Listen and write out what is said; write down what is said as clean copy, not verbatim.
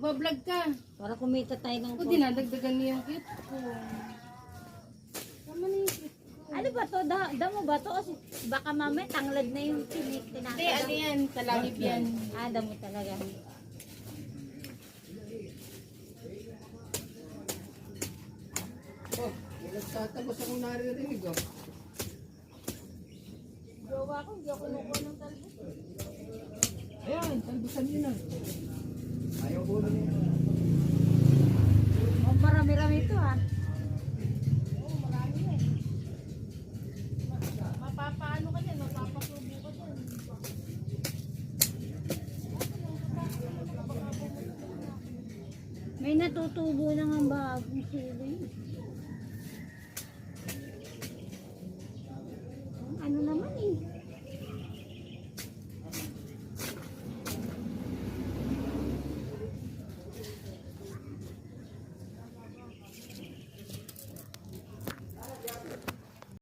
Magbablog ka. Para kumita tayo ng O, dinadagdagan niya yung cute ko. Tama na yung cute ko. Ano ba to? Damo ba to? Kasi baka mamaya tanglad na yung tinatawag. Hindi, ano yan? Talagip yan. Ah, damo talaga. Oh, may nagtatagos akong naririnig oh. Gawa ko, hindi ako nukuha ng talbos. Ayan, talbusan nyo na. Ayaw ko na nyo. Oh, marami-rami ito ha. Oo, marami eh. Mapapaano ka dyan? Mapapasubo ka dyan. May natutubo na nga bagong sili.